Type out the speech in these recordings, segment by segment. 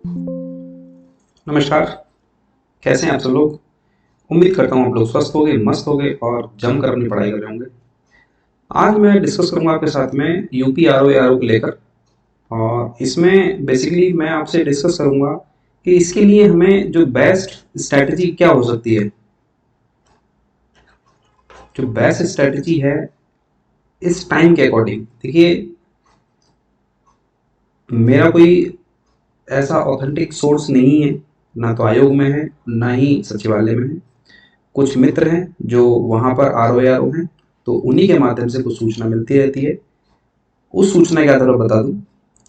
नमस्कार। कैसे हैं आप सब लोग? उम्मीद करता हूँ आप लोग स्वस्थ होंगे, मस्त होंगे और जमकर अपनी पढ़ाई कर रहे होंगे। आज मैं डिस्कस करूंगा आपके साथ में यूपी आरओ को लेकर। और इसमें बेसिकली मैं आपसे डिस्कस करूंगा कि इसके लिए हमें जो बेस्ट स्ट्रैटेजी क्या हो सकती है। जो बेस्ट स्ट्रैटेजी है इस टाइम के अकॉर्डिंग, देखिए, मेरा कोई ऐसा ऑथेंटिक सोर्स नहीं है, ना तो आयोग में है ना ही सचिवालय में है। कुछ मित्र हैं जो वहाँ पर आरओ हैं, तो उन्हीं के माध्यम से कुछ सूचना मिलती रहती है। उस सूचना के आधार पर बता दूं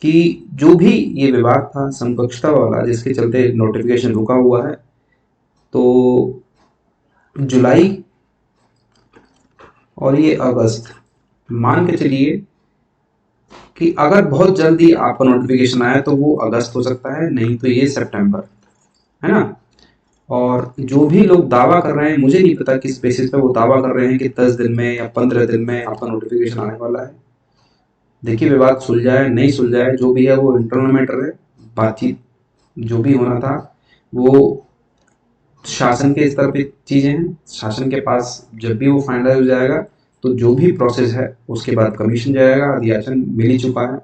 कि जो भी ये विवाद था समकक्षता वाला जिसके चलते नोटिफिकेशन रुका हुआ है, तो जुलाई और ये अगस्त, मान के चलिए कि अगर बहुत जल्दी आपका नोटिफिकेशन आया तो वो अगस्त हो सकता है, नहीं तो ये सितंबर, है ना। और जो भी लोग दावा कर रहे हैं, मुझे नहीं पता किस बेसिस पे वो दावा कर रहे हैं कि 10 दिन में या 15 दिन में आपका नोटिफिकेशन आने वाला है। देखिए, विवाद सुलझाए नहीं सुलझाए, जो भी है वो इंटरनल मैटर है। बातचीत जो भी होना था वो शासन के स्तर पे चीजें हैं। शासन के पास जब भी वो फाइनलाइज हो जाएगा तो जो भी प्रोसेस है उसके बाद कमीशन जाएगा, अधियाचन मिल ही चुका है।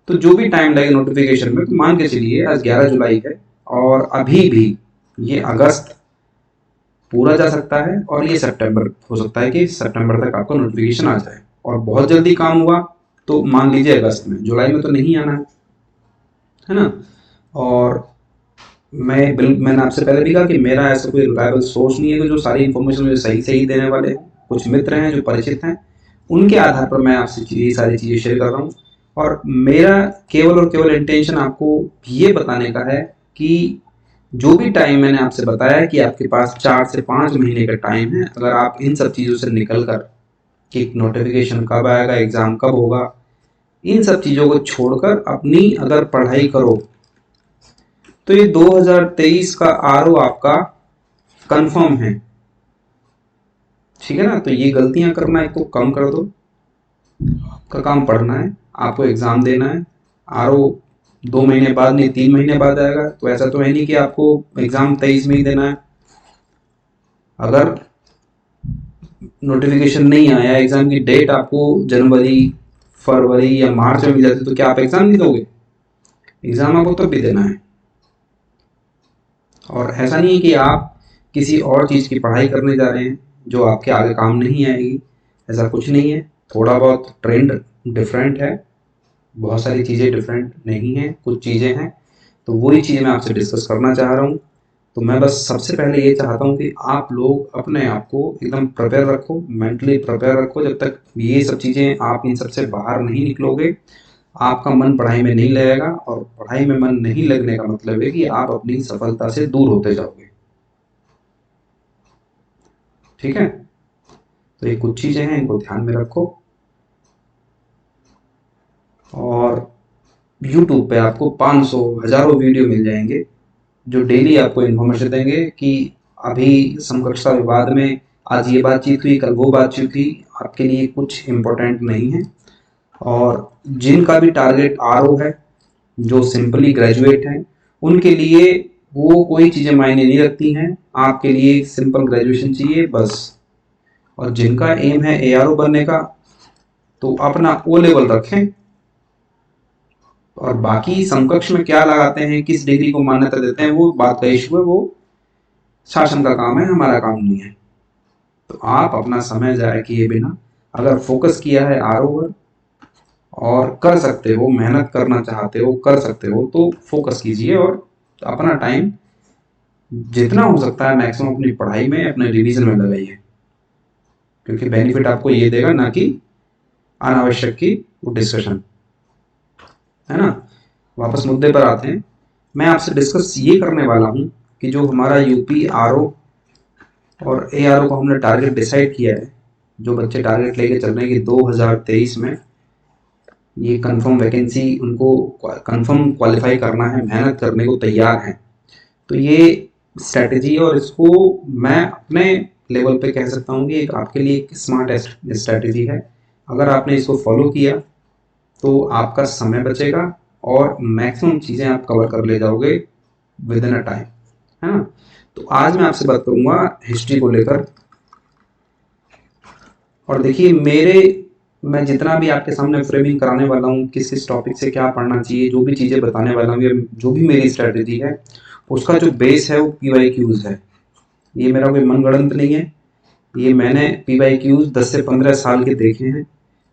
तो जो भी टाइम लगेगा नोटिफिकेशन में, तो मान के चलिए आज 11 जुलाई है और अभी भी ये अगस्त पूरा जा सकता है और ये सितंबर हो सकता है कि सितंबर तक आपको नोटिफिकेशन आ जाए। और बहुत जल्दी काम हुआ तो मान लीजिए अगस्त में, जुलाई में तो नहीं आना है ना। और मैंने आपसे पहले भी कहा कि मेरा ऐसा कोई रिलायबल सोर्स नहीं है कि जो सारी इन्फॉर्मेशन मुझे सही सही देने वाले हैं। कुछ मित्र हैं जो परिचित हैं, उनके आधार पर मैं आपसे ये सारी चीज़ें शेयर कर रहा हूँ। और मेरा केवल और केवल इंटेंशन आपको ये बताने का है कि जो भी टाइम मैंने आपसे बताया है कि आपके पास 4 से 5 महीने का टाइम है, अगर आप इन सब चीज़ों से निकल कर कि नोटिफिकेशन कब आएगा, एग्ज़ाम कब होगा, इन सब चीज़ों को छोड़कर अपनी अगर पढ़ाई करो तो ये 2023 का आरओ आपका कंफर्म है। ठीक है ना। तो ये गलतियां करना एक तो कम कर दो। आपका काम पढ़ना है, आपको एग्जाम देना है। आरओ 2 महीने बाद नहीं 3 महीने बाद आएगा, तो ऐसा तो है नहीं कि आपको एग्जाम 23 में ही देना है। अगर नोटिफिकेशन नहीं आया, एग्जाम की डेट आपको जनवरी, फरवरी या मार्च में मिल जाती, तो क्या आप एग्जाम नहीं दोगे? एग्जाम आपको तब भी देना है। और ऐसा नहीं है कि आप किसी और चीज़ की पढ़ाई करने जा रहे हैं जो आपके आगे काम नहीं आएगी। ऐसा कुछ नहीं है। थोड़ा बहुत ट्रेंड डिफरेंट है, बहुत सारी चीज़ें डिफरेंट नहीं हैं, कुछ चीज़ें हैं। तो वही चीज़ मैं आपसे डिस्कस करना चाह रहा हूँ। तो मैं बस सबसे पहले ये चाहता हूँ कि आप लोग अपने आप को एकदम प्रिपेयर रखो, मेंटली प्रिपेयर रखो। जब तक ये सब चीज़ें, आप इन सब से बाहर नहीं निकलोगे, आपका मन पढ़ाई में नहीं लगेगा। और पढ़ाई में मन नहीं लगने का मतलब है कि आप अपनी सफलता से दूर होते जाओगे। ठीक है। तो ये कुछ चीज़ें हैं, इनको ध्यान में रखो। और YouTube पे आपको 500 हज़ारों वीडियो मिल जाएंगे जो डेली आपको इन्फॉर्मेशन देंगे कि अभी समकक्षता विवाद में आज ये बातचीत हुई, कल वो बातचीत हुई। आपके लिए कुछ इम्पोर्टेंट नहीं है। और जिनका भी टारगेट आरओ है, जो सिंपली ग्रेजुएट हैं, उनके लिए वो कोई चीज़ें मायने नहीं रखती हैं। आपके लिए सिंपल ग्रेजुएशन चाहिए बस। और जिनका एम है एआरओ बनने का, तो अपना ओ लेवल रखें। और बाकी समकक्ष में क्या लगाते हैं, किस डिग्री को मान्यता देते हैं, वो बात का इशू है, वो शासन का काम है, हमारा काम नहीं है। तो आप अपना समय जाया किए बिना अगर फोकस किया है आरओ पर और कर सकते हो, मेहनत करना चाहते हो, कर सकते हो, तो फोकस कीजिए और अपना टाइम जितना हो सकता है मैक्सिमम अपनी पढ़ाई में, अपने रिवीजन में लगाइए। क्योंकि बेनिफिट आपको ये देगा, ना कि अनावश्यक की वो डिस्कशन, है ना। वापस मुद्दे पर आते हैं। मैं आपसे डिस्कस ये करने वाला हूँ कि जो हमारा यूपी आरओ और एआरओ को हमने टारगेट डिसाइड किया है, जो बच्चे टारगेट लेके चल रहे हैं कि 2023 में ये कंफर्म वैकेंसी उनको कंफर्म क्वालिफाई करना है, मेहनत करने को तैयार हैं। तो ये स्ट्रैटेजी, और इसको मैं अपने लेवल पे कह सकता हूँ कि एक आपके लिए एक स्मार्ट स्ट्रैटेजी है। अगर आपने इसको फॉलो किया तो आपका समय बचेगा, और मैक्सिमम चीज़ें आप कवर कर ले जाओगे विद इन अ टाइम, है ना। तो आज मैं आपसे बात करूंगा हिस्ट्री को लेकर। और देखिए मैं जितना भी आपके सामने फ्रेमिंग कराने वाला हूँ, किस किस टॉपिक से क्या पढ़ना चाहिए, जो भी चीज़ें बताने वाला हूँ, जो भी मेरी स्ट्रेटेजी है, उसका जो बेस है वो PYQs है। ये मेरा कोई मनगढ़ंत नहीं है, ये मैंने PYQs 10 से 15 साल के देखे हैं,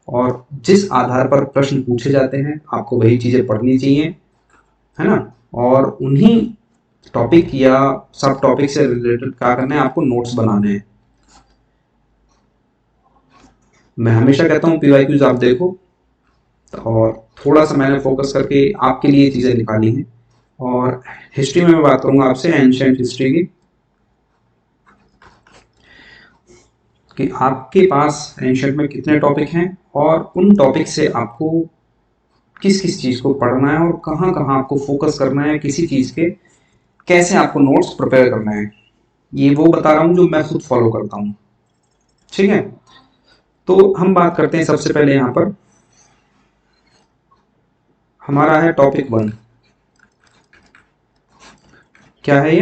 और जिस आधार पर प्रश्न पूछे जाते हैं आपको वही चीज़ें पढ़नी चाहिए, है ना। और उन्हीं टॉपिक या सब टॉपिक से रिलेटेड क्या करना है, आपको नोट्स बनाने हैं। मैं हमेशा कहता हूँ PYQs आप देखो, और थोड़ा सा मैंने फोकस करके आपके लिए चीज़ें निकाली हैं। और हिस्ट्री में मैं बात करूंगा आपसे एंशिएंट हिस्ट्री की, कि आपके पास एंशिएंट में कितने टॉपिक हैं और उन टॉपिक से आपको किस किस चीज़ को पढ़ना है और कहाँ कहाँ आपको फोकस करना है, किसी चीज़ के कैसे आपको नोट्स प्रिपेयर करना है। ये वो बता रहा हूँ जो मैं खुद फॉलो करता हूँ, ठीक है। तो हम बात करते हैं सबसे पहले यहाँ पर हमारा है टॉपिक 1। क्या है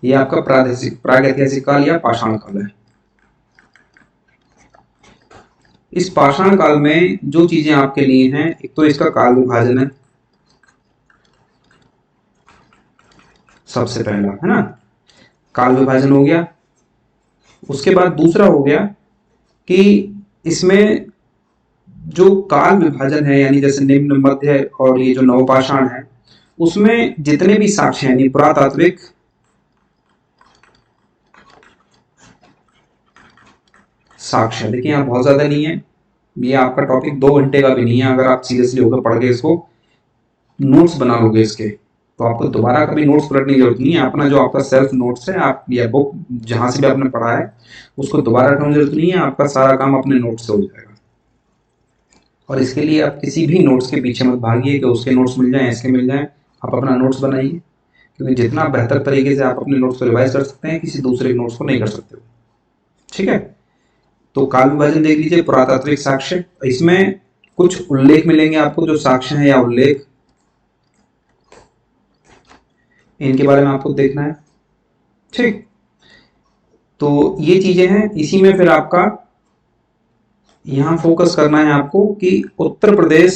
ये आपका प्रागैतिहासिक काल या पाषाण काल है। इस पाषाण काल में जो चीजें आपके लिए हैं, एक तो इसका काल विभाजन है सबसे पहला, है ना। काल विभाजन हो गया। उसके बाद दूसरा हो गया कि इसमें जो काल विभाजन है, यानी जैसे निम्न, मध्य और ये जो नवपाषाण है, उसमें जितने भी साक्ष्य यानी पुरातात्विक, साक्ष्य देखिए यहाँ बहुत ज्यादा नहीं है, ये आपका टॉपिक 2 घंटे का भी नहीं है। अगर आप सीरियसली होकर पढ़ के इसको नोट्स बना लोगे इसके, तो आपको दोबारा कभी नोट्स पलटने की जरूरत नहीं है। अपना जो आपका सेल्फ नोट्स है, आप या बुक जहां से भी आपने पढ़ा है उसको दोबारा करने की जरूरत नहीं है। आपका सारा काम अपने नोट्स से हो जाएगा। और इसके लिए आप किसी भी नोट्स के पीछे मत भागिए कि उसके नोट्स मिल जाएं, इसके मिल जाएं। आप अपना नोट्स बनाइए, क्योंकि जितना बेहतर तरीके से आप अपने नोट्स को रिवाइज कर सकते हैं, किसी दूसरे नोट्स को नहीं कर सकते, ठीक है। तो काल विभाजन देख लीजिए, पुरातात्विक साक्ष्य, इसमें कुछ उल्लेख मिलेंगे आपको, जो साक्ष्य है या उल्लेख, इनके बारे में आपको देखना है, ठीक। तो ये चीजें हैं। इसी में फिर आपका यहां फोकस करना है आपको कि उत्तर प्रदेश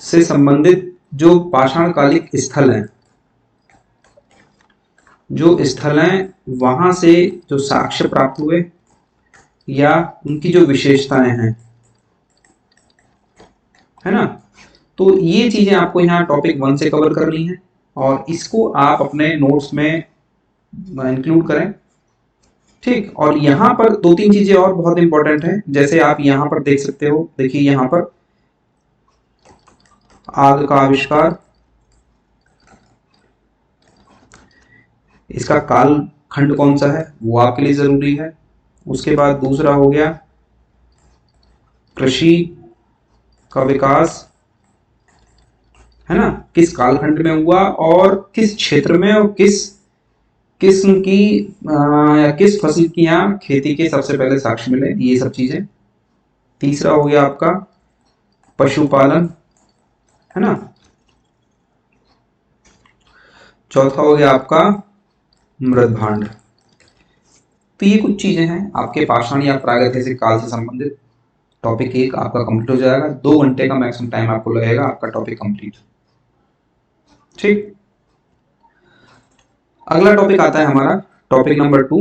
से संबंधित जो पाषाण कालिक स्थल हैं, जो स्थल हैं वहां से जो साक्ष्य प्राप्त हुए या उनकी जो विशेषताएं हैं, है ना। तो ये चीजें आपको यहाँ टॉपिक 1 से कवर करनी है, और इसको आप अपने नोट्स में इंक्लूड करें, ठीक। और यहाँ पर 2-3 चीजें और बहुत इंपॉर्टेंट हैं, जैसे आप यहाँ पर देख सकते हो। देखिए यहाँ पर आग का आविष्कार, इसका काल खंड कौन सा है वो आपके लिए जरूरी है। उसके बाद दूसरा हो गया कृषि का विकास, है ना, किस कालखंड में हुआ और किस क्षेत्र में, और किस किस्म की या किस फसल की यहाँ खेती के सबसे पहले साक्ष्य मिले, ये सब चीजें। तीसरा हो गया आपका पशुपालन, है ना। चौथा हो गया आपका मृद भांड। तो ये कुछ चीजें हैं आपके पाषाण या प्रागैतिहासिक काल से संबंधित। टॉपिक 1 आपका कंप्लीट हो जाएगा। 2 घंटे का मैक्सिमम टाइम आपको लगेगा आपका टॉपिक कंप्लीट, ठीक। अगला टॉपिक आता है हमारा टॉपिक नंबर 2।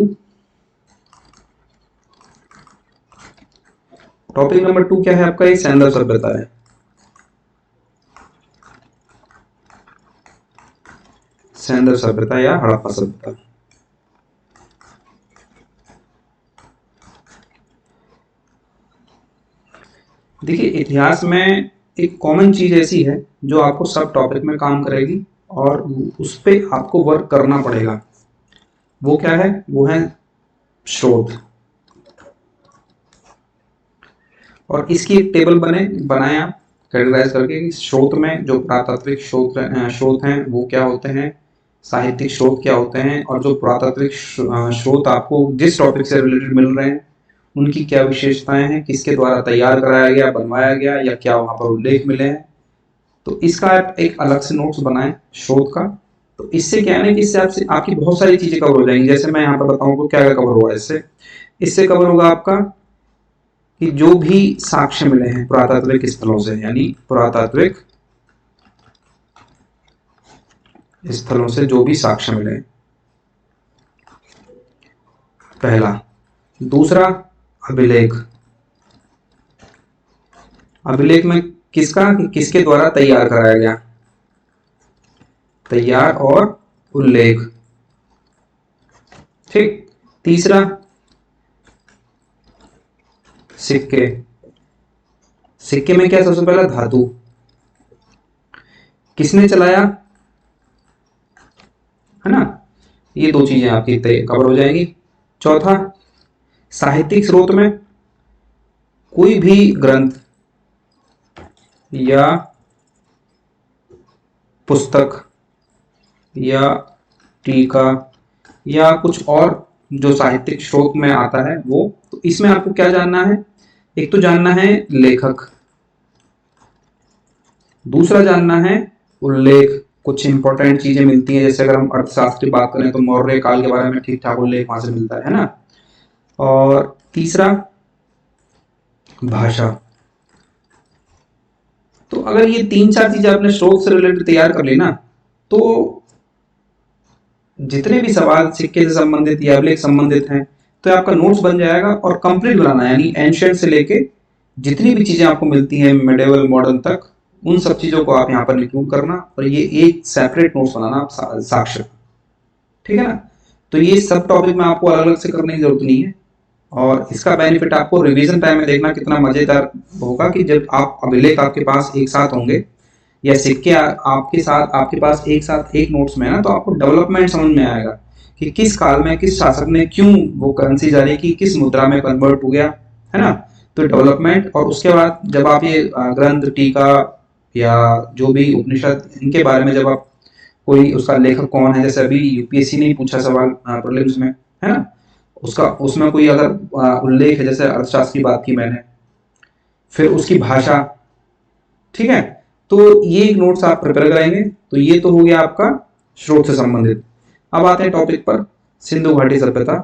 टॉपिक नंबर 2 क्या है आपका, एक सैंडल सभ्यता है। सैंडल सभ्यता या हड़प्पा सभ्यता। देखिए इतिहास में एक कॉमन चीज ऐसी है जो आपको सब टॉपिक में काम करेगी और उस पर आपको वर्क करना पड़ेगा। वो क्या है, वो है स्रोत। और इसकी एक टेबल बनाए आप कैटेगराइज करके, स्रोत में जो पुरातात्विक स्रोत हैं वो क्या होते हैं, साहित्यिक स्रोत क्या होते हैं, और जो पुरातात्विक स्रोत आपको जिस टॉपिक से रिलेटेड मिल रहे हैं उनकी क्या विशेषताएं हैं, किसके द्वारा तैयार कराया गया, बनवाया गया, या क्या वहां पर उल्लेख मिले हैं। तो इसका आप एक अलग से नोट्स बनाएं स्रोत का। तो इससे क्या है ना कि इससे आपसे आपकी बहुत सारी चीजें कवर हो जाएंगी। जैसे मैं यहाँ पर बताऊँ क्या क्या कवर हुआ इससे। इससे कवर होगा आपका कि जो भी साक्ष्य मिले हैं पुरातात्विक स्थलों से, यानी पुरातात्विक स्थलों से जो भी साक्ष्य मिले, पहला। दूसरा, अभिलेख। अभिलेख में किसका, किसके द्वारा तैयार कराया गया, तैयार और उल्लेख। ठीक। तीसरा, सिक्के। सिक्के में क्या, सबसे पहला धातु, किसने चलाया, है ना। ये दो चीजें आपकी कवर हो जाएंगी। चौथा, साहित्यिक स्रोत में कोई भी ग्रंथ या पुस्तक या टीका या कुछ और जो साहित्यिक स्रोत में आता है वो, तो इसमें आपको क्या जानना है, एक तो जानना है लेखक, दूसरा जानना है उल्लेख। कुछ इंपॉर्टेंट चीजें मिलती हैं, जैसे अगर हम अर्थशास्त्र की बात करें तो मौर्य काल के बारे में ठीक ठाक उल्लेख वहां से मिलता है ना। और तीसरा, भाषा। तो अगर ये तीन चार चीजें आपने स्रोत से रिलेटेड तैयार कर ली ना, तो जितने भी सवाल सिक्के से संबंधित या अभिलेख संबंधित हैं, तो आपका नोट्स बन जाएगा। और कंप्लीट बनाना है, यानी एंशिएंट से लेके जितनी भी चीजें आपको मिलती हैं मिडिवल मॉडर्न तक, उन सब चीजों को आप यहाँ पर इंक्लूड करना और ये एक सेपरेट नोट्स बनाना साक्ष्य। ठीक है ना। तो ये सब टॉपिक में आपको अलग अलग से करने की जरूरत नहीं है। और इसका बेनिफिट आपको रिवीजन टाइम में देखना कितना मजेदार होगा कि जब आप अभिलेख आपके पास एक साथ होंगे या सिक्के आपके साथ आपके पास एक साथ एक नोट्स में है ना, तो आपको डेवलपमेंट समझ में आएगा कि किस काल में किस शासक ने क्यों वो करेंसी जारी की, किस मुद्रा में कन्वर्ट हो गया, है ना। तो डेवलपमेंट, और उसके बाद जब आप ये ग्रंथ, टीका या जो भी उपनिषद, इनके बारे में जब आप कोई उसका लेखक कौन है, जैसे अभी यूपीएससी ने पूछा सवाल प्रीलिम्स में, है ना, उसका उसमें कोई अगर उल्लेख है, जैसे अर्थशास्त्र की बात की मैंने, फिर उसकी भाषा, ठीक है, तो ये एक नोट्स आप प्रिपेयर करेंगे। तो ये तो हो गया आपका स्रोत से संबंधित। अब आते हैं टॉपिक पर, सिंधु घाटी सभ्यता।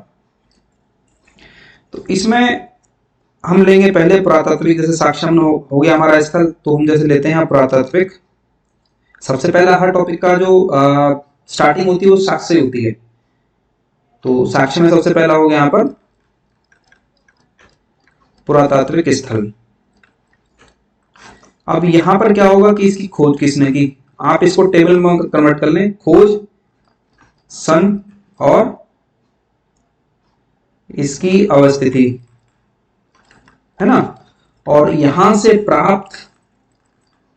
तो इसमें हम लेंगे पहले पुरातात्विक, जैसे साक्ष्य हो गया हमारा स्थल, तो हम जैसे लेते हैं पुरातात्विक। सबसे पहला हर टॉपिक का जो स्टार्टिंग होती है वो साक्ष्य से होती है। तो साक्ष्य में सबसे पहला हो गया यहाँ पर पुरातात्विक स्थल। अब यहां पर क्या होगा कि इसकी खोज किसने की, आप इसको टेबल में कन्वर्ट कर लें, खोज, सन और इसकी अवस्थिति, है ना, और यहां से प्राप्त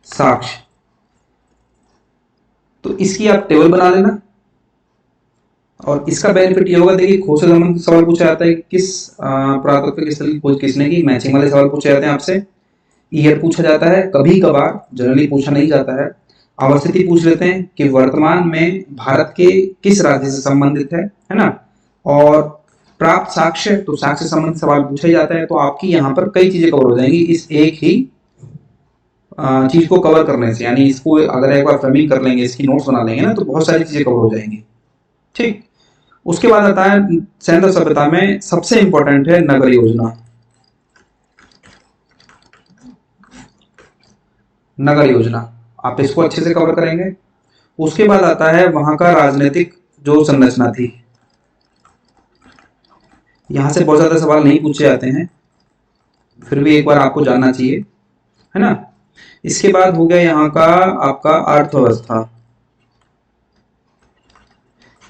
साक्ष्य। तो इसकी आप टेबल बना लेना। और इसका बेनिफिट ये होगा, देखिए खोज से संबंधित सवाल पूछा जाता है, किस पुरातात्विक स्थल की खोज किसने की, मैचिंग वाले सवाल पूछे जाते हैं आपसे। ईयर पूछा जाता है कभी कभार, जनरली पूछा नहीं जाता है। अवस्थिति पूछ लेते हैं कि वर्तमान में भारत के किस राज्य से संबंधित है ना। और प्राप्त साक्ष्य, तो साक्ष्य संबंधित सवाल पूछा जाता है। तो आपकी यहाँ पर कई चीजें कवर हो जाएंगी इस एक ही चीज को कवर करने से, यानी इसको अगर एक बार फ्रेमिंग कर लेंगे, इसकी नोट्स बना लेंगे ना, तो बहुत सारी चीजें कवर हो जाएंगी। ठीक। उसके बाद आता है सिंधु सभ्यता में सबसे इंपॉर्टेंट है नगर योजना। नगर योजना आप इसको अच्छे से कवर करेंगे। उसके बाद आता है वहां का राजनीतिक जो संरचना थी। यहां से बहुत ज्यादा सवाल नहीं पूछे जाते हैं, फिर भी एक बार आपको जानना चाहिए, है ना। इसके बाद हो गया यहाँ का आपका अर्थव्यवस्था।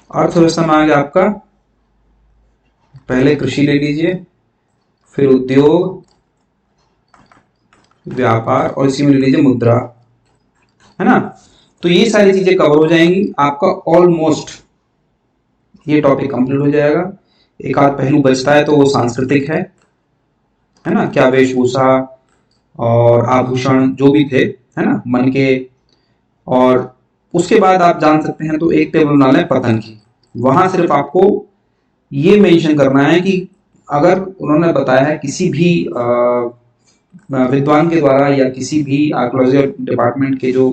अर्थव्यवस्था में आ गया आपका पहले कृषि ले लीजिए, फिर उद्योग, व्यापार, और इसी में ले लीजिए मुद्रा, है ना। तो ये सारी चीजें कवर हो जाएंगी, आपका ऑलमोस्ट ये टॉपिक कंप्लीट हो जाएगा। एक आध पहलू बचता है तो वो सांस्कृतिक है ना, क्या वेशभूषा और आभूषण जो भी थे, है ना, मन के। और उसके बाद आप जान सकते हैं तो एक टेबल बना लें पतन की। वहां सिर्फ आपको ये मेंशन करना है कि अगर उन्होंने बताया है किसी भी विद्वान के द्वारा या किसी भी आर्कोलॉजी डिपार्टमेंट के जो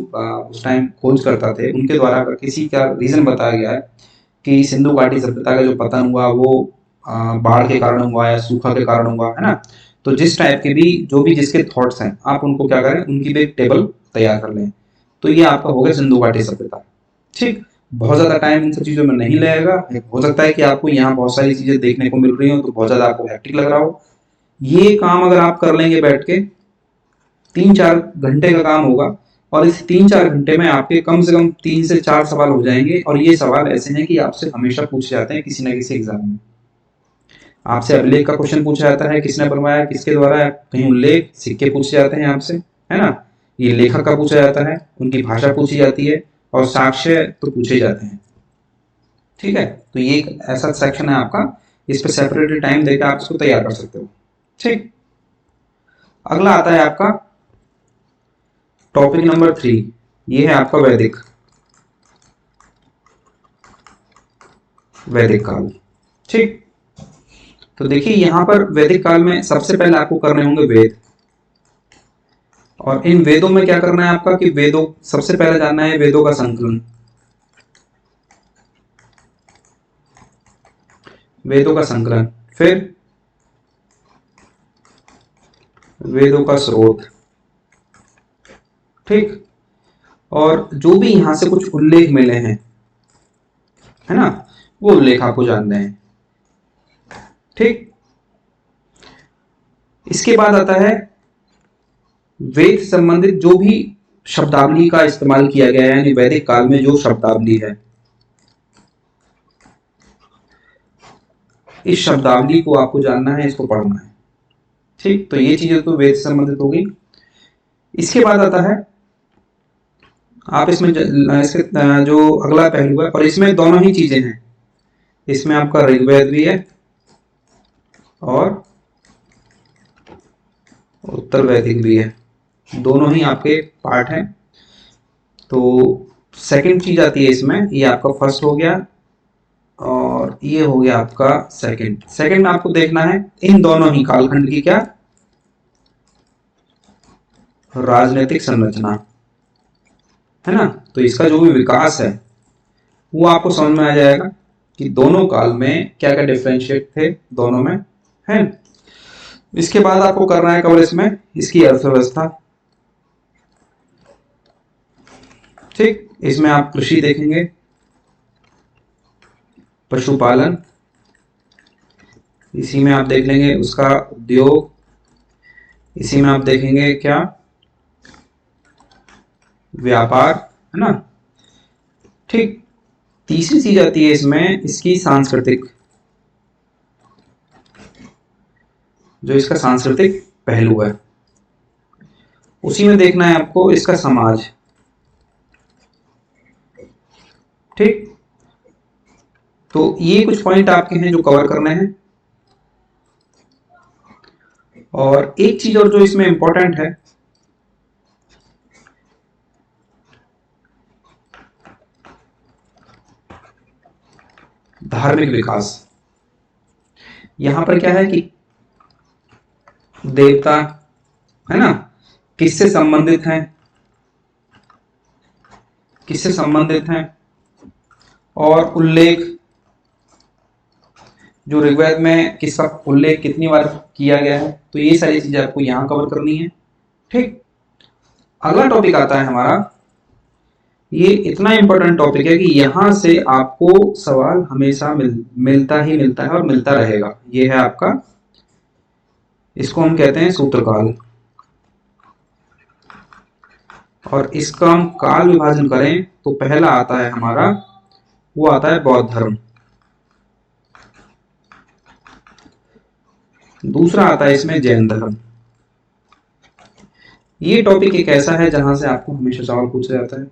उस टाइम खोज करता थे उनके द्वारा अगर किसी का रीजन बताया गया है कि सिंधु घाटी सभ्यता का जो पतन हुआ वो बाढ़ के कारण हुआ या सूखा के कारण हुआ, है ना, तो जिस टाइप के भी जो भी जिसके थॉट्स हैं आप उनको क्या करें, उनकी भी एक टेबल तैयार कर लें। तो ये आपका हो गया सिंधु घाटी सभ्यता। ठीक, बहुत ज्यादा टाइम इन सब चीजों में नहीं लगेगा। हो सकता है कि आपको यहाँ बहुत सारी चीजें देखने को मिल रही हो तो बहुत ज्यादा आपको हैक्टिक लग रहा हो। ये काम अगर आप कर लेंगे बैठ के 3-4 घंटे का काम होगा, और इस 3-4 घंटे में आपके कम से कम 3 से 4 सवाल हो जाएंगे। और ये सवाल ऐसे हैं कि आपसे हमेशा पूछे जाते हैं किसी ना किसी एग्जाम में। आपसे अभिलेख का क्वेश्चन पूछा जाता है, किसने बनवाया, किसके द्वारा, कहीं उल्लेख सिक्के पूछे जाते हैं आपसे, है ना, ये लेखक का पूछा जाता है, उनकी भाषा पूछी जाती है, और साक्ष्य तो पूछे जाते हैं। ठीक है, तो ये एक ऐसा सेक्शन है आपका, इस पे सेपरेट टाइम देकर आप इसको तैयार कर सकते हो। ठीक, अगला आता है आपका टॉपिक नंबर 3, ये है आपका वैदिक काल। ठीक, तो देखिए यहां पर वैदिक काल में सबसे पहले आपको करने होंगे वेद। और इन वेदों में क्या करना है आपका कि वेदों सबसे पहले जानना है वेदों का संकलन, वेदों का संकलन, फिर वेदों का स्रोत। ठीक, और जो भी यहां से कुछ उल्लेख मिले हैं, है ना, वो उल्लेख आपको जानने हैं। ठीक, इसके बाद आता है वेद संबंधित जो भी शब्दावली का इस्तेमाल किया गया है, यानी वैदिक काल में जो शब्दावली है, इस शब्दावली को आपको जानना है, इसको पढ़ना है। ठीक, तो ये चीजें तो वेद से संबंधित होगी। इसके बाद आता है आप इसमें इसके जो अगला पहलू है, और इसमें दोनों ही चीजें हैं, इसमें आपका ऋग्वेद भी है और उत्तर वैदिक भी है, दोनों ही आपके पार्ट हैं। तो सेकंड चीज आती है इसमें, ये आपका फर्स्ट हो गया और ये हो गया आपका सेकंड आपको देखना है इन दोनों ही कालखंड की क्या राजनीतिक संरचना, है ना, तो इसका जो भी विकास है वो आपको समझ में आ जाएगा कि दोनों काल में क्या क्या डिफरेंशिएट थे दोनों में, है। इसके बाद आपको करना है कवर इसमें इसकी अर्थव्यवस्था। ठीक, इसमें आप कृषि देखेंगे, पशुपालन, इसी में आप देख लेंगे उसका उद्योग, इसी में आप देखेंगे क्या व्यापार, है ना। ठीक, तीसरी चीज आती है इसमें इसकी सांस्कृतिक, जो इसका सांस्कृतिक पहलू है, उसी में देखना है आपको इसका समाज। ठीक, तो ये कुछ पॉइंट आपके हैं जो कवर करने हैं। और एक चीज और जो इसमें इंपॉर्टेंट है, धार्मिक विकास। यहां पर क्या है कि देवता, है ना, किससे संबंधित हैं, किससे संबंधित हैं, और उल्लेख जो ऋग्वेद में किसका उल्लेख कितनी बार किया गया है, तो ये सारी चीजें आपको यहां कवर करनी है। ठीक, अगला टॉपिक आता है हमारा, ये इतना इंपॉर्टेंट टॉपिक है कि यहां से आपको सवाल हमेशा मिलता ही मिलता है और मिलता रहेगा। ये है आपका, इसको हम कहते हैं सूत्रकाल। और इसका हम काल विभाजन करें तो पहला आता है हमारा, वो आता है बौद्ध धर्म, दूसरा आता है इसमें जैन धर्म। ये टॉपिक एक ऐसा है जहां से आपको हमेशा सवाल पूछा जाता है।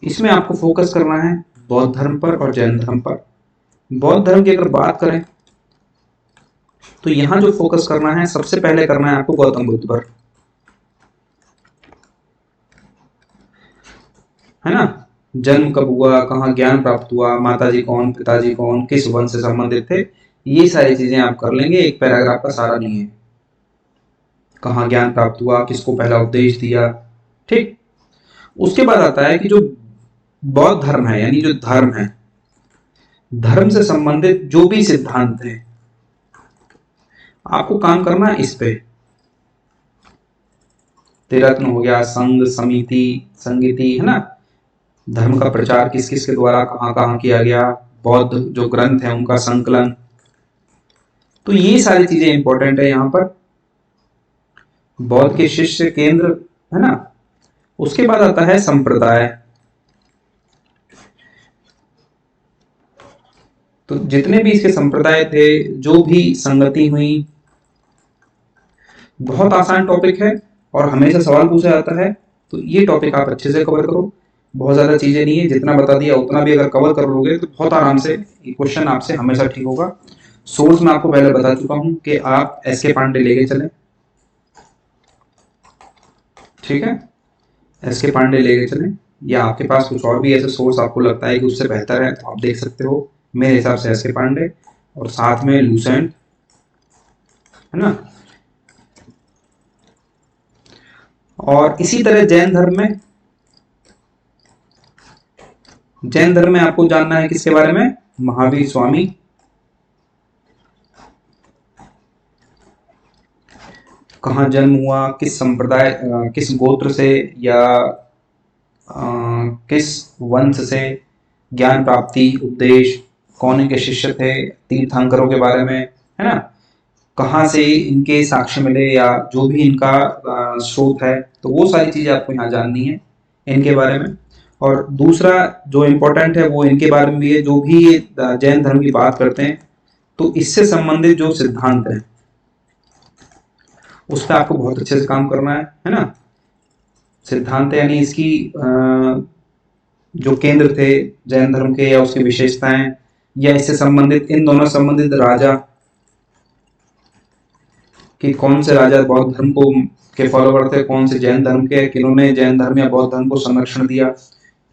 इसमें आपको फोकस करना है बौद्ध धर्म पर और जैन धर्म पर। बौद्ध धर्म की अगर बात करें तो यहां जो फोकस करना है, सबसे पहले करना है आपको गौतम बुद्ध पर, है ना, जन्म कब हुआ, कहाँ ज्ञान प्राप्त हुआ, माताजी कौन, पिताजी कौन, किस वंश से संबंधित थे, ये सारी चीजें आप कर लेंगे, एक पैराग्राफ का सारा नहीं है। कहाँ ज्ञान प्राप्त हुआ, किसको पहला उपदेश दिया, ठीक। उसके बाद आता है कि जो बौद्ध धर्म है, यानी जो धर्म है, धर्म से संबंधित जो भी सिद्धांत है, आपको काम करना है इस पे। त्रिरत्न हो गया, संघ, समिति, संगीति, है ना, धर्म का प्रचार किस किस के द्वारा कहाँ कहाँ किया गया, बौद्ध जो ग्रंथ है उनका संकलन, तो ये सारी चीजें इंपॉर्टेंट है यहाँ पर। बौद्ध के शिष्य केंद्र, है ना। उसके बाद आता है संप्रदाय। तो जितने भी इसके संप्रदाय थे, जो भी संगति हुई, बहुत आसान टॉपिक है और हमेशा सवाल पूछा जाता है, तो ये टॉपिक आप अच्छे से कवर करो। बहुत ज्यादा चीजें नहीं है, जितना बता दिया उतना भी अगर कवर कर लोगे तो बहुत आराम से ये क्वेश्चन आपसे हमेशा ठीक होगा। सोर्स मैं आपको पहले बता चुका हूं कि आप एस.के. पांडे लेके चलें, ठीक है, एस.के. पांडे लेके चलें, या आपके पास कुछ और भी ऐसे सोर्स आपको लगता है कि उससे बेहतर है तो आप देख सकते हो। मेरे हिसाब से एस.के. पांडे और साथ में लूसेंट, है ना। और इसी तरह जैन धर्म में आपको जानना है किसके बारे में, महावीर स्वामी। कहाँ जन्म हुआ, किस संप्रदाय, किस गोत्र से या किस वंश से ज्ञान प्राप्ति, उपदेश, कौन इनके शिष्य थे, तीर्थंकरों के बारे में, है ना, कहाँ से इनके साक्ष्य मिले या जो भी इनका स्रोत है, तो वो सारी चीजें आपको यहाँ जाननी है इनके बारे में। और दूसरा जो इम्पोर्टेंट है वो इनके बारे में भी है, जो भी ये जैन धर्म की बात करते हैं तो इससे संबंधित जो सिद्धांत है उस पर आपको बहुत अच्छे से काम करना है ना। सिद्धांत यानी इसकी जो केंद्र थे जैन धर्म के, या उसकी विशेषताएं, या इससे संबंधित, इन दोनों संबंधित राजा, कि कौन से राजा बौद्ध धर्म को के फॉलोवर थे, कौन से जैन धर्म के, किन्होंने जैन धर्म या बौद्ध धर्म को संरक्षण दिया,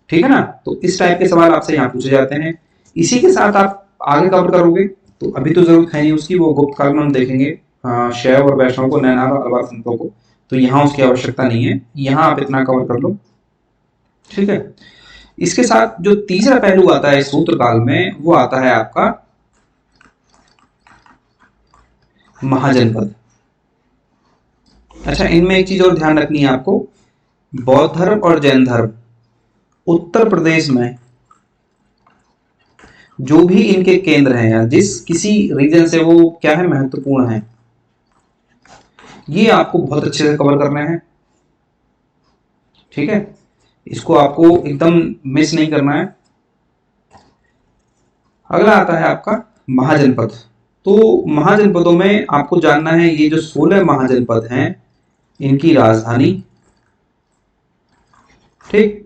ठीक है ना। तो इस टाइप के सवाल आपसे यहाँ पूछे जाते हैं। इसी के साथ आप आगे कवर करोगे तो अभी तो जरूरत है नहीं उसकी, वो गुप्त काल में हम देखेंगे शैव और वैष्णव को, नैनार और अलवार संतों को, तो यहाँ उसकी आवश्यकता नहीं है, यहाँ आप इतना कवर कर लो, ठीक है। इसके साथ जो तीसरा पहलू आता है सूत्र काल में, वो आता है आपका महाजनपद। अच्छा, इनमें एक चीज और ध्यान रखनी है आपको, बौद्ध धर्म और जैन धर्म उत्तर प्रदेश में जो भी इनके केंद्र हैं या जिस किसी रीजन से वो क्या है, महत्वपूर्ण है, ये आपको बहुत अच्छे से कवर करने हैं, ठीक है। इसको आपको एकदम मिस नहीं करना है। अगला आता है आपका महाजनपद। तो महाजनपदों में आपको जानना है ये जो 16 महाजनपद हैं इनकी राजधानी, ठीक।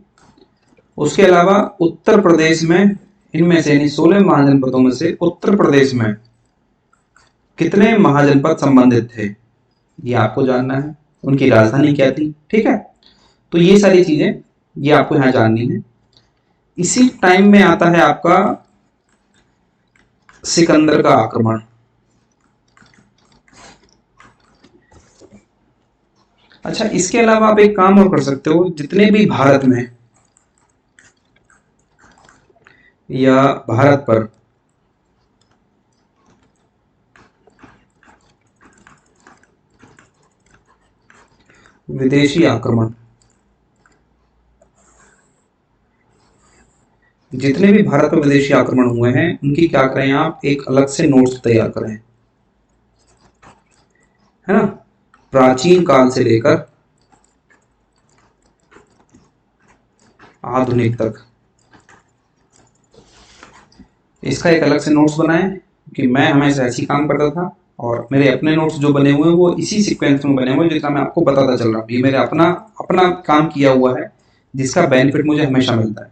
उसके अलावा उत्तर प्रदेश में इनमें से, 16 महाजनपदों में से उत्तर प्रदेश में कितने महाजनपद संबंधित थे, ये आपको जानना है, उनकी राजधानी क्या थी, ठीक है। तो ये सारी चीजें ये आपको यहाँ जाननी है। इसी टाइम में आता है आपका सिकंदर का आक्रमण। अच्छा, इसके अलावा आप एक काम और कर सकते हो, जितने भी भारत में या भारत पर विदेशी आक्रमण, जितने भी भारत में विदेशी आक्रमण हुए हैं उनकी क्या करें, आप एक अलग से नोट्स तैयार करें, है ना, प्राचीन काल से लेकर आधुनिक तक, इसका एक अलग से नोट्स बनाएं। कि मैं हमेशा ऐसी काम करता था और मेरे अपने नोट्स जो बने हुए हैं वो इसी सीक्वेंस में बने हुए हैं, जितना मैं आपको बताता चल रहा हूँ। ये मेरे अपना अपना काम किया हुआ है जिसका बेनिफिट मुझे हमेशा मिलता है।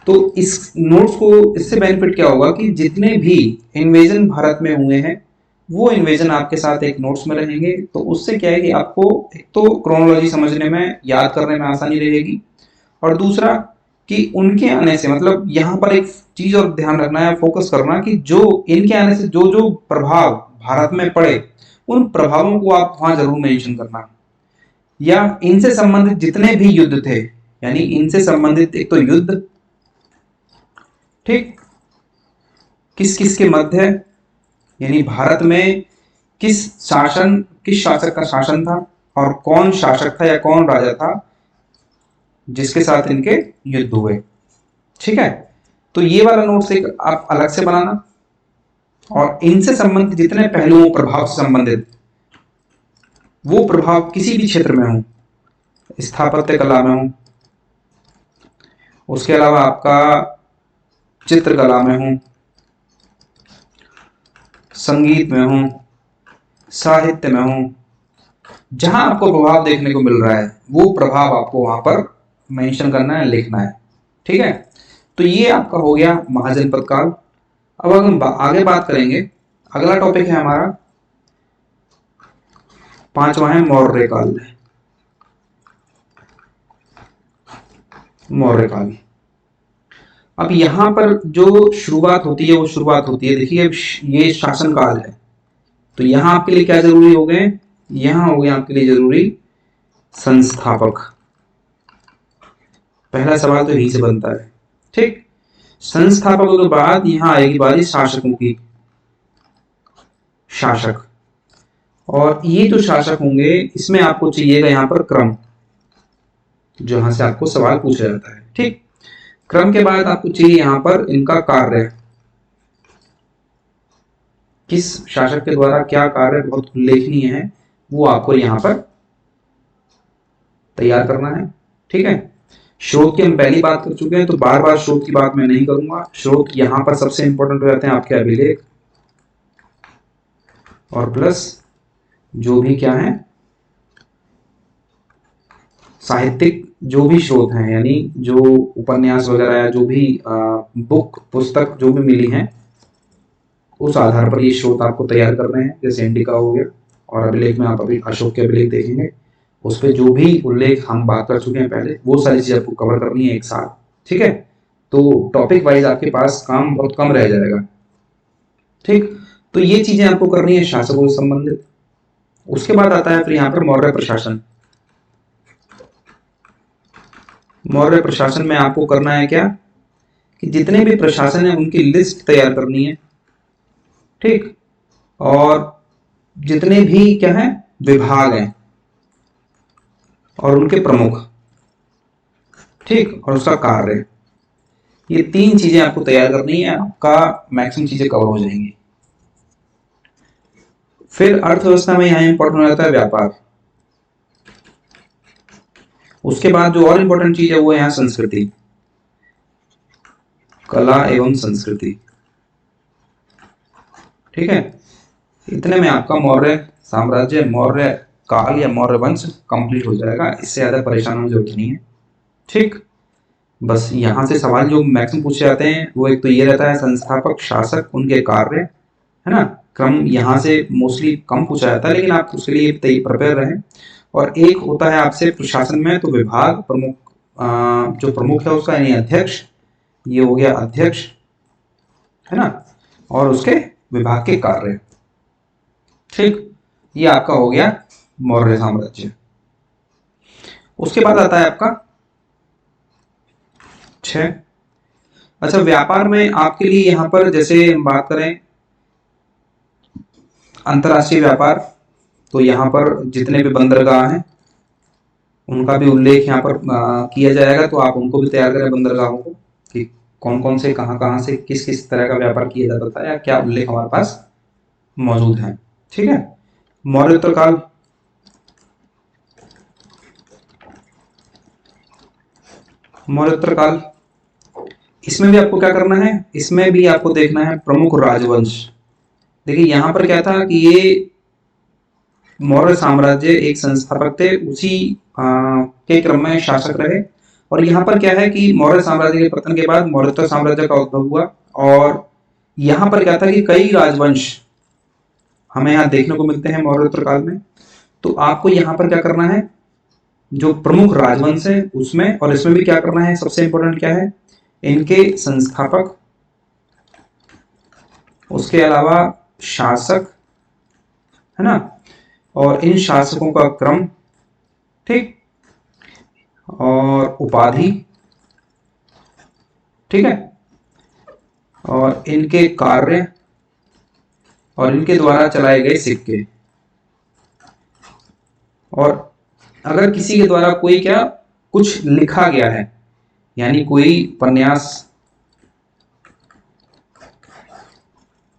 तो इस नोट्स को, इससे बेनिफिट क्या होगा कि जितने भी इन्वेजन भारत में हुए हैं वो इन्वेजन आपके साथ एक नोट्स में रहेंगे, तो उससे क्या है कि आपको एक तो क्रोनोलॉजी समझने में, याद करने में आसानी रहेगी, और दूसरा कि उनके आने से, मतलब यहाँ पर एक चीज और ध्यान रखना है, फोकस करना कि जो इनके आने से जो जो प्रभाव भारत में पड़े, उन प्रभावों को आप वहां जरूर मेंशन करना। या इनसे संबंधित जितने भी युद्ध थे, यानी इनसे संबंधित एक तो युद्ध, ठीक, किस किस के मध्य, यानी भारत में किस शासक का शासन था, और कौन शासक था या कौन राजा था जिसके साथ इनके युद्ध हुए। ठीक है, तो ये वाला नोट्स एक आप अलग से बनाना, और इनसे संबंधित जितने पहलुओं, प्रभाव से संबंधित, वो प्रभाव किसी भी क्षेत्र में हो, स्थापत्य कला में हो, उसके अलावा आपका चित्रकला में हो, संगीत में हो, साहित्य में हो, जहां आपको प्रभाव देखने को मिल रहा है वो प्रभाव आपको वहां पर मेंशन करना है, लिखना है। ठीक है, तो ये आपका हो गया महाजनपद काल। अब अगर हम आगे बात करेंगे, अगला टॉपिक है हमारा 5वां है मौर्य काल। मौर्य काल, अब यहां पर जो शुरुआत होती है वो शुरुआत होती है, देखिए ये शासन काल है, तो यहां आपके लिए क्या जरूरी हो गए, यहां हो गए आपके लिए जरूरी संस्थापक। पहला सवाल तो यही से बनता है। ठीक, संस्थापकों के बाद यहां आएगी बारी शासकों की। शासक, और ये जो शासक होंगे इसमें आपको चाहिएगा यहां पर क्रम, जहां से आपको सवाल पूछा जाता है। ठीक, क्रम के बाद आपको चाहिए यहां पर इनका कार्य, किस शासक के द्वारा क्या कार्य बहुत उल्लेखनीय है वो आपको यहां पर तैयार करना है। ठीक है, स्रोत की हम पहली बात कर चुके हैं, तो बार बार स्रोत की बात मैं नहीं करूंगा। स्रोत यहां पर सबसे इंपॉर्टेंट हो जाते हैं आपके अभिलेख, और प्लस जो भी क्या है साहित्यिक जो भी स्रोत हैं, यानी जो उपन्यास वगैरह या जो भी बुक पुस्तक जो भी मिली हैं, उस आधार पर ये स्रोत आपको तैयार करने हैं। जैसे इंडिका हो गया, और अभिलेख में आप अभी अशोक के अभिलेख देखेंगे, उस पर जो भी उल्लेख हम बात कर चुके हैं पहले, वो सारी चीजें आपको कवर करनी है एक साथ। ठीक है, तो टॉपिक वाइज आपके पास काम बहुत कम रह जाएगा। ठीक, तो ये चीजें आपको करनी है शासकों से संबंधित। उसके बाद आता है फिर यहाँ पर मौर्य प्रशासन। मौर्य प्रशासन में आपको करना है क्या, कि जितने भी प्रशासन है उनकी लिस्ट तैयार करनी है। ठीक, और जितने भी क्या है विभाग हैं और उनके प्रमुख, ठीक, और उसका कार्य, ये 3 चीजें आपको तैयार करनी है, आपका मैक्सिमम चीजें कवर हो जाएंगी। फिर अर्थव्यवस्था में यहां इंपॉर्टेंट हो जाता है व्यापार। उसके बाद जो और इंपॉर्टेंट चीज है वो है यहाँ संस्कृति, कला एवं संस्कृति। ठीक है, इतने में आपका मौर्य साम्राज्य, मौर्य काल या मौर्य वंश कंप्लीट हो जाएगा। इससे ज्यादा परेशान होने की जरूरत नहीं है। ठीक, बस यहाँ से सवाल जो मैक्सिमम पूछे जाते हैं वो एक तो ये रहता है संस्थापक, शासक, उनके कार्य, है ना। क्रम यहाँ से मोस्टली कम पूछा जाता है, लेकिन आप उसके लिए प्रिपेयर रहें। और एक होता है आपसे प्रशासन में तो विभाग प्रमुख, जो प्रमुख है उसका यानी अध्यक्ष, ये हो गया अध्यक्ष, है ना, और उसके विभाग के कार्य। ठीक, ये आपका हो गया मौर्य साम्राज्य। उसके बाद आता है आपका 6। अच्छा, व्यापार में आपके लिए यहां पर जैसे हम बात करें अंतरराष्ट्रीय व्यापार, तो यहाँ पर जितने भी बंदरगाह हैं उनका भी उल्लेख यहाँ पर किया जाएगा, तो आप उनको भी तैयार करें बंदरगाहों को, कि कौन कौन से कहाँ से किस किस तरह का व्यापार किया जाता था या क्या उल्लेख हमारे पास मौजूद है। ठीक है, मौर्योत्तर काल, मौर्योत्तर काल, इसमें भी आपको क्या करना है, इसमें भी आपको देखना है प्रमुख राजवंश। देखिए यहाँ पर क्या था कि ये मौर्य साम्राज्य एक संस्थापक थे, उसी के क्रम में शासक रहे। और यहाँ पर क्या है कि मौर्य साम्राज्य के पतन के बाद मौर्योत्तर साम्राज्य का उद्भव हुआ, और यहाँ पर क्या था कि कई राजवंश हमें यहाँ देखने को मिलते हैं मौर्योत्तर काल में। तो आपको यहाँ पर क्या करना है, जो प्रमुख राजवंश है उसमें, और इसमें भी क्या करना है, सबसे इंपॉर्टेंट क्या है, इनके संस्थापक, उसके अलावा शासक, है ना, और इन शासकों का क्रम, ठीक, और उपाधि, ठीक है, और इनके कार्य, और इनके द्वारा चलाए गए सिक्के। और अगर किसी के द्वारा कोई क्या कुछ लिखा गया है, यानी कोई उपन्यास,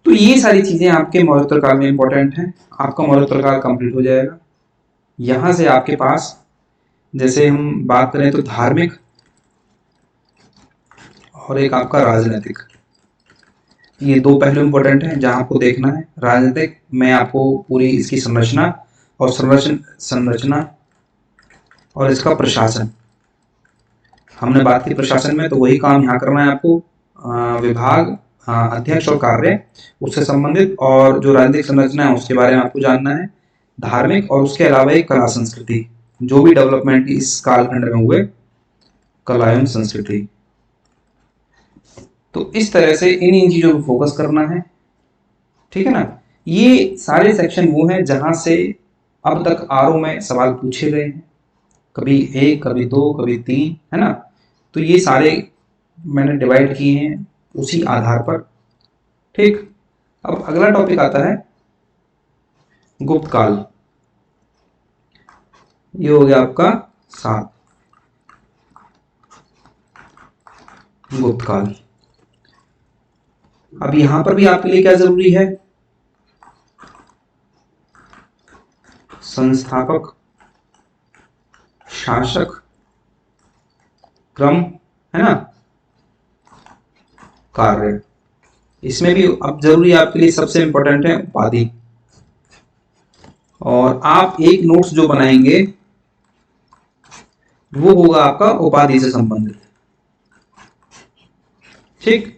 तो ये सारी चीजें आपके मौर्योत्तर काल में इंपॉर्टेंट हैं। आपका मौर्योत्तर काल कंप्लीट हो जाएगा। यहां से आपके पास, जैसे हम बात करें तो धार्मिक और एक आपका राजनीतिक, ये दो पहलू इंपॉर्टेंट हैं जहां आपको देखना है। राजनीतिक में आपको पूरी इसकी संरचना और संरचना और इसका प्रशासन, हमने बात की प्रशासन में, तो वही काम यहाँ करना है आपको। विभाग, अध्यक्ष और कार्य उससे संबंधित, और जो राजनीतिक संरचना है उसके बारे में आपको जानना है। धार्मिक, और उसके अलावा एक कला संस्कृति, जो भी डेवलपमेंट इस कालखंड में हुए, कला एवं संस्कृति। तो इस तरह से इन चीजों पर फोकस करना है, ठीक है ना। ये सारे सेक्शन वो हैं जहां से अब तक आरओ में सवाल पूछे गए हैं, कभी एक, कभी दो, कभी तीन, है ना। तो ये सारे मैंने डिवाइड किए हैं उसी आधार पर, ठीक। अब अगला टॉपिक आता है गुप्त काल। ये हो गया आपका 7, गुप्त काल। अब यहां पर भी आपके लिए क्या जरूरी है, संस्थापक, शासक, क्रम, है ना, कार्य। इसमें भी अब जरूरी आपके लिए सबसे इंपॉर्टेंट है उपाधि। और आप एक नोट्स जो बनाएंगे वो होगा आपका उपाधि से संबंधित, ठीक।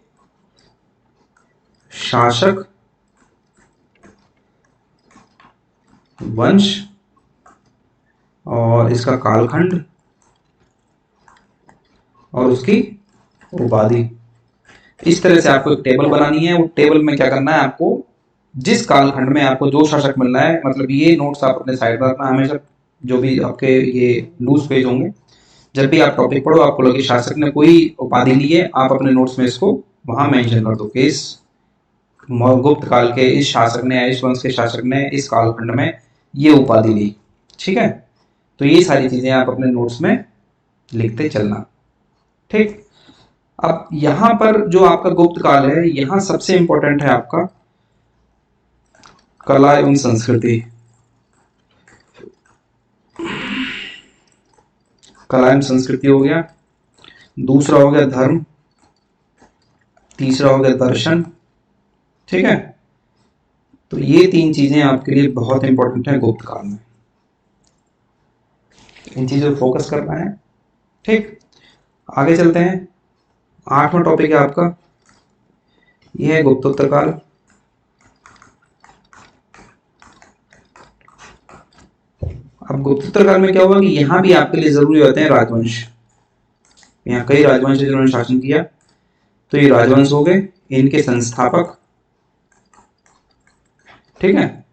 शासक, वंश, और इसका कालखंड, और उसकी उपाधि। इस तरह से आपको एक टेबल बनानी है। वो टेबल में क्या करना है आपको, जिस कालखंड में आपको जो शासक मिल रहा है, मतलब ये नोट्स आप अपने साइड पर रखना हमेशा। जो भी आपके ये लूज पेज होंगे, जब भी आप टॉपिक पढ़ो, आपको लगे शासक ने कोई उपाधि ली है, आप अपने नोट्स में इसको वहां मेंशन कर दो कि इस गुप्त काल के इस शासक ने, इस वंश के शासक ने इस कालखंड में ये उपाधि ली, ठीक है। तो ये सारी चीजें आप अपने नोट्स में लिखते चलना, ठीक। अब यहां पर जो आपका गुप्त काल है, यहां सबसे इंपॉर्टेंट है आपका कला एवं संस्कृति। कला एवं संस्कृति हो गया, दूसरा हो गया धर्म, तीसरा हो गया दर्शन, ठीक है। तो ये तीन चीजें आपके लिए बहुत इंपॉर्टेंट है गुप्त काल में, इन चीजों पर फोकस करना है, ठीक। आगे चलते हैं। 8वां टॉपिक है आपका, यह है गुप्तोत्तर काल। अब गुप्तोत्तर काल में क्या हुआ कि यहां भी आपके लिए जरूरी होते हैं राजवंश। यहाँ कई राजवंश जिन्होंने शासन किया, तो ये राजवंश हो गए, इनके संस्थापक, ठीक है।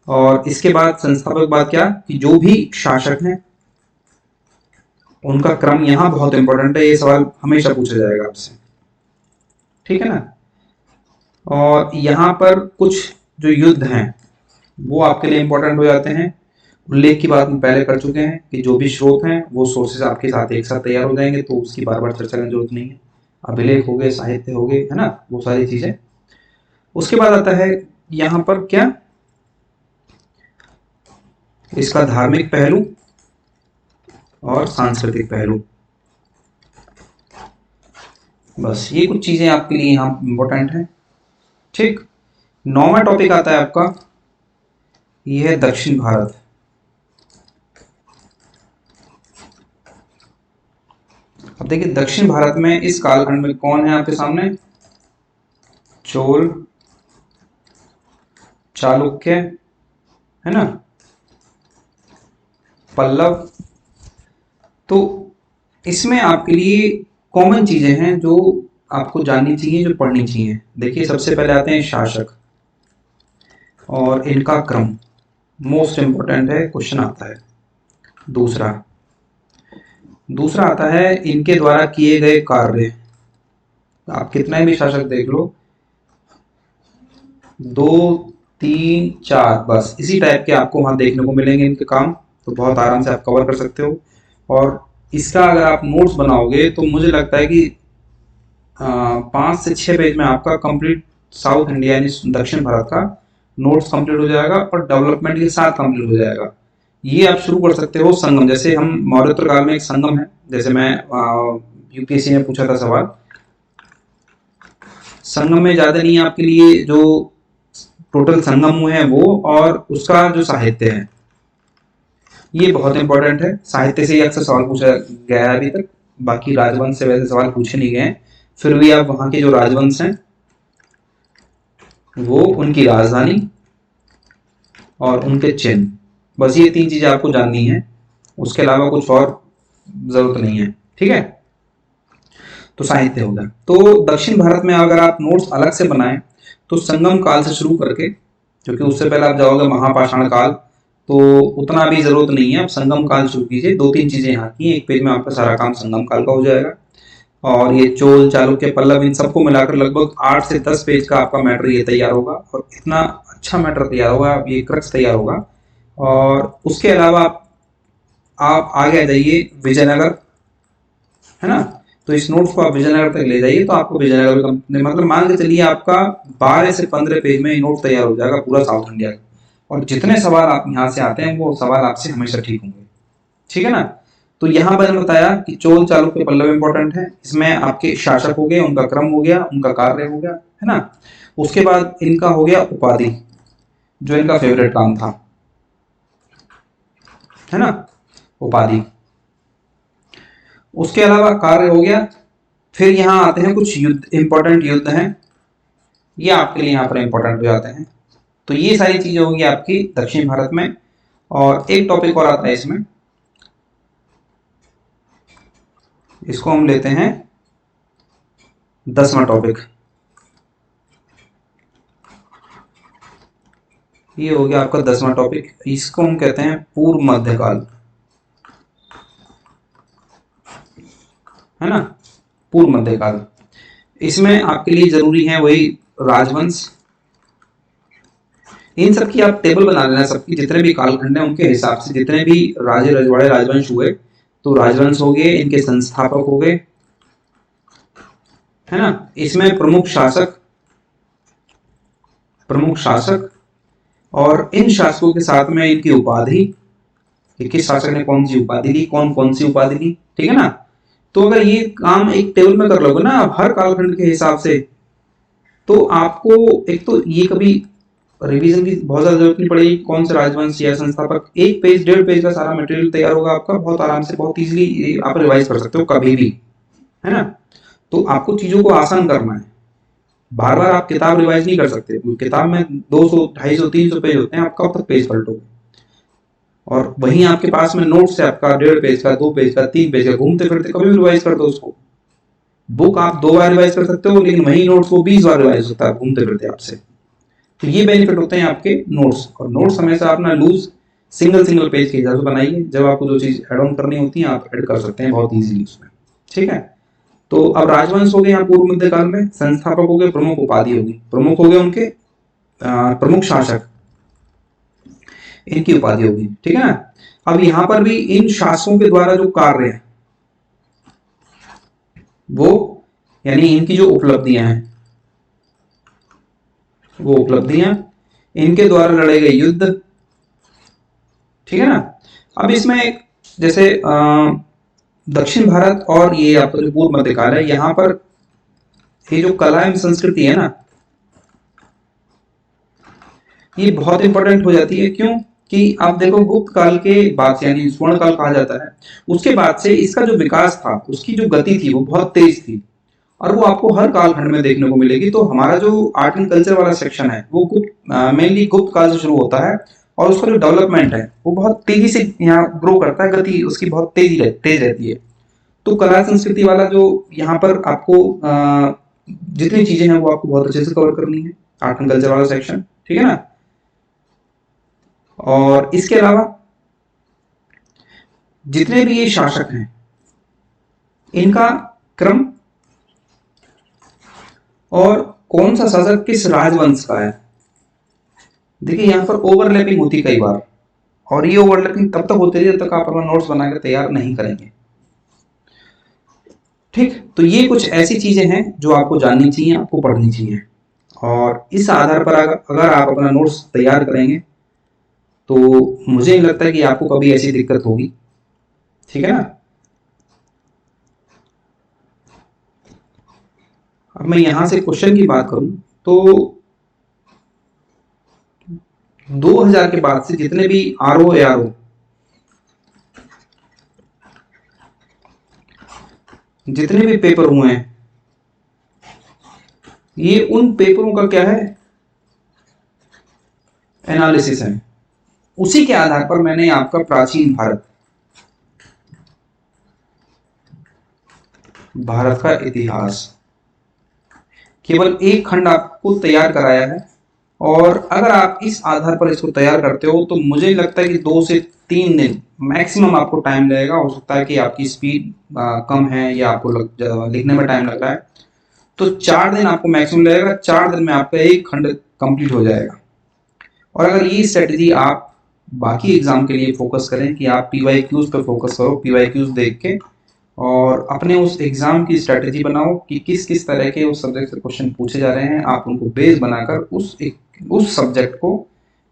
और इसके बाद संस्थापक बाद क्या कि जो भी शासक हैं उनका क्रम, यहां बहुत इंपॉर्टेंट है, ये सवाल हमेशा पूछा जाएगा आपसे, ठीक है ना। और यहां पर कुछ जो युद्ध हैं वो आपके लिए इंपॉर्टेंट हो जाते हैं। उल्लेख की बात हम पहले कर चुके हैं कि जो भी स्रोत हैं वो सोर्सेज आपके साथ एक साथ तैयार हो जाएंगे, तो उसकी बार बार चर्चा करने की जरूरत नहीं है। अभिलेख हो गए, साहित्य हो गए, है ना, वो सारी चीजें। उसके बाद आता है यहां पर क्या, इसका धार्मिक पहलू और सांस्कृतिक पहलू। बस ये कुछ चीजें आपके लिए यहां इंपॉर्टेंट है, ठीक। 9वां टॉपिक आता है आपका, ये है दक्षिण भारत। अब देखिए दक्षिण भारत में इस कालखंड में कौन है आपके सामने, चोल, चालुक्य, है ना, पल्लव, तो इसमें आपके लिए कॉमन चीजें हैं जो आपको जाननी चाहिए, जो पढ़नी चाहिए। देखिए, सबसे पहले आते हैं शासक और इनका क्रम, मोस्ट इंपॉर्टेंट है, क्वेश्चन आता है। दूसरा दूसरा आता है इनके द्वारा किए गए कार्य। आप कितने भी शासक देख लो, 2 3 4, बस इसी टाइप के आपको वहां देखने को मिलेंगे इनके काम, तो बहुत आराम से आप कवर कर सकते हो। और इसका अगर आप नोट्स बनाओगे तो मुझे लगता है कि 5 से 6 पेज में आपका कंप्लीट साउथ इंडिया यानी दक्षिण भारत का नोट्स कंप्लीट हो जाएगा और डेवलपमेंट के साथ कंप्लीट हो जाएगा। ये आप शुरू कर सकते हो संगम, जैसे हम मौर्योत्तर काल में एक संगम है, जैसे मैं यूपीएससी ने पूछा था सवाल, संगम में ज्यादा नहीं है आपके लिए, जो टोटल संगम है वो और उसका जो साहित्य है ये बहुत इंपॉर्टेंट है। साहित्य से ही अक्सर सवाल पूछा गया है अभी तक, बाकी राजवंश से वैसे सवाल पूछे नहीं गए, फिर भी आप वहां के जो राजवंश हैं वो, उनकी राजधानी और उनके चिन्ह, बस ये 3 चीजें आपको जाननी है, उसके अलावा कुछ और जरूरत नहीं है। ठीक है, तो साहित्य होगा। तो दक्षिण भारत में अगर आप नोट्स अलग से बनाएं तो संगम काल से शुरू करके, क्योंकि उससे पहले आप जाओगे महापाषाण काल, तो उतना भी जरूरत नहीं है, आप संगम काल शुरू कीजिए। 2-3 चीजें यहाँ की, एक पेज में आपका सारा काम संगम काल का हो जाएगा। और ये चोल, चालुक्य, पल्लव, इन सबको मिलाकर लगभग 8 से 10 पेज का आपका मैटर ये तैयार होगा, और इतना अच्छा मैटर तैयार होगा, ये क्रक्स तैयार होगा। और उसके अलावा आप आगे आ जाइए विजयनगर, है ना, तो इस नोट्स को आप विजयनगर तक ले जाइए, तो आपको विजयनगर कंपनी, मतलब मान के चलिए आपका 12 से 15 पेज में नोट तैयार हो जाएगा पूरा साउथ इंडिया का। और जितने सवाल आप यहाँ से आते हैं वो सवाल आपसे हमेशा ठीक होंगे। ठीक है ना, तो यहाँ पर मैंने बताया कि चोल, चालुक्य, पल्लव इंपॉर्टेंट है, इसमें आपके शासक हो गए, उनका क्रम हो गया, उनका कार्य हो गया, है ना। उसके बाद इनका हो गया उपाधि, जो इनका फेवरेट काम था, है ना, उपाधि। उसके अलावा कार्य हो गया। फिर यहाँ आते हैं कुछ युद्ध, इंपॉर्टेंट युद्ध हैं, ये आपके लिए यहाँ पर इंपॉर्टेंट हो जाते हैं। तो ये सारी चीजें होंगी आपकी दक्षिण भारत में। और एक टॉपिक और आता है इसमें, इसको हम लेते हैं 10वां टॉपिक, ये हो गया आपका 10वां टॉपिक, इसको हम कहते हैं पूर्व मध्यकाल, है ना, पूर्व मध्यकाल। इसमें आपके लिए जरूरी है वही राजवंश, इन सब की आप टेबल बना लेना, सबकी जितने भी कालखंड हैं उनके हिसाब से, जितने भी राजे रजवाड़े राजवंश हुए, तो राजवंश हो गए, इनके संस्थापक हो गए, है ना। इसमें प्रमुख शासक और इन शासकों के साथ में इनकी उपाधि, किस शासक ने कौन सी उपाधि दी, कौन कौन सी उपाधि दी, ठीक है ना। तो अगर ये काम एक टेबल में कर लोगे ना आप हर कालखंड के हिसाब से, तो आपको एक तो ये कभी रिवीजन की बहुत ज्यादा जरूरत नहीं पड़ेगी, कौन से राजवंश या संस्थापक, 1 पेज 1.5 पेज का सारा मटेरियल तैयार होगा आपका, बहुत आराम से, बहुत इजीली आप रिवाइज कर सकते हो कभी भी, है ना। तो आपको चीजों को आसान करना है, बार बार आप किताब रिवाइज नहीं कर सकते, किताब में 200 250 300 पेज होते हैं, आप कब तक पेज पलटोगे। और वहीं आपके पास में नोट्स है आपका 1.5 पेज का, 2 पेज का, 3 पेज का, घूमते फिरते कभी भी रिवाइज कर दो उसको। बुक आप 2 बार रिवाइज कर सकते हो, लेकिन वही नोट्स को 20 बार रिवाइज होता है घूमते फिरते आपसे। तो ये बेनिफिट होते हैं आपके नोट्स। और नोट्स हमेशा अपना लूज सिंगल पेज के हिसाब से बनाइए, जब आपको जो चीज एड ऑन करनी होती है आप ऐड कर सकते हैं बहुत इजीली उसमें। ठीक है, तो अब राजवंश हो गए यहाँ पूर्व मध्यकाल में, संस्थापक हो गए, प्रमुख उपाधि होगी, प्रमुख हो गए उनके प्रमुख शासक, इनकी उपाधि होगी, ठीक है ना। अब यहां पर भी इन शासकों के द्वारा जो कार्य है वो, यानी इनकी जो उपलब्धियां हैं, वो उपलब्धियां, इनके द्वारा लड़े गए युद्ध, ठीक है ना। अब इसमें एक जैसे दक्षिण भारत और ये आपका जो पूर्व मध्यकाल है, यहाँ पर ये जो कला एवं संस्कृति है ना, ये बहुत इंपॉर्टेंट हो जाती है। क्यों कि आप देखो गुप्त काल के बाद से, यानी स्वर्ण काल कहा जाता है, उसके बाद से इसका जो विकास था, उसकी जो गति थी वो बहुत तेज थी, और वो आपको हर कालखंड में देखने को मिलेगी। तो हमारा जो आर्ट एंड कल्चर वाला सेक्शन है वो मेनली गुप्त काल से शुरू होता है और उसका जो डेवलपमेंट है वो बहुत तेजी से यहाँ ग्रो करता है, गति उसकी बहुत तेज रहती है। तो कला संस्कृति वाला जो यहाँ पर आपको जितनी चीजें हैं वो आपको बहुत अच्छे से कवर करनी है, आर्ट एंड कल्चर वाला सेक्शन, ठीक है ना। और इसके अलावा जितने भी ये शासक हैं इनका क्रम और कौन सा शासक किस राजवंश का है, देखिए यहाँ पर ओवरलैपिंग होती कई बार, और ये ओवरलैपिंग तब तक होती है जब तक आप अपना नोट्स बनाकर तैयार नहीं करेंगे। ठीक, तो ये कुछ ऐसी चीजें हैं जो आपको जाननी चाहिए, आपको पढ़नी चाहिए, और इस आधार पर अगर आप अपना नोट्स तैयार करेंगे तो मुझे नहीं लगता है कि आपको कभी ऐसी दिक्कत होगी, ठीक है ना। अब मैं यहां से क्वेश्चन की बात करूं तो 2000 के बाद से जितने भी आरओ एआरओ जितने भी पेपर हुए हैं ये उन पेपरों का क्या है, एनालिसिस है। उसी के आधार पर मैंने आपका प्राचीन भारत का इतिहास केवल एक खंड आपको तैयार कराया है, और अगर आप इस आधार पर इसको तैयार करते हो तो मुझे लगता है कि 2 से 3 दिन मैक्सिमम आपको टाइम लगेगा। हो सकता है कि आपकी स्पीड कम है या आपको लिखने में टाइम लग रहा है, तो 4 दिन आपको मैक्सिमम लगेगा। 4 दिन में आपका एक खंड कंप्लीट हो जाएगा। और अगर ये स्ट्रेटजी आप बाकी एग्जाम के लिए फोकस करें कि आप PYQs पे फोकस करो, PYQs देख के और अपने उस एग्जाम की स्ट्रेटजी बनाओ कि किस किस तरह के उस सब्जेक्ट से क्वेश्चन पूछे जा रहे हैं, आप उनको बेस बनाकर उस सब्जेक्ट को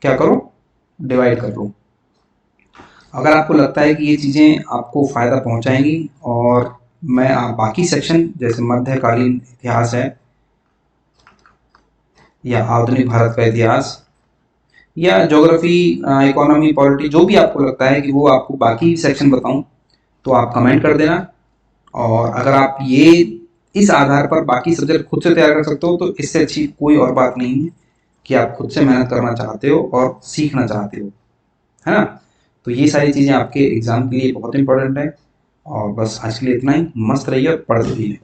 क्या करो, डिवाइड कर लो। अगर आपको लगता है कि ये चीज़ें आपको फ़ायदा पहुंचाएंगी, और मैं बाकी सेक्शन जैसे मध्यकालीन इतिहास है या आधुनिक भारत का इतिहास या ज्योग्राफी, इकोनॉमी, पॉलिटी, जो भी आपको लगता है कि वो आपको बाकी सेक्शन बताऊं तो आप कमेंट कर देना। और अगर आप ये इस आधार पर बाकी सब्जेक्ट खुद से तैयार कर सकते हो तो इससे अच्छी कोई और बात नहीं है कि आप खुद से मेहनत करना चाहते हो और सीखना चाहते हो, है ना। तो ये सारी चीज़ें आपके एग्जाम के लिए बहुत इंपॉर्टेंट है। और बस आज के लिए इतना ही, मस्त रहिए और पढ़ते रहिए।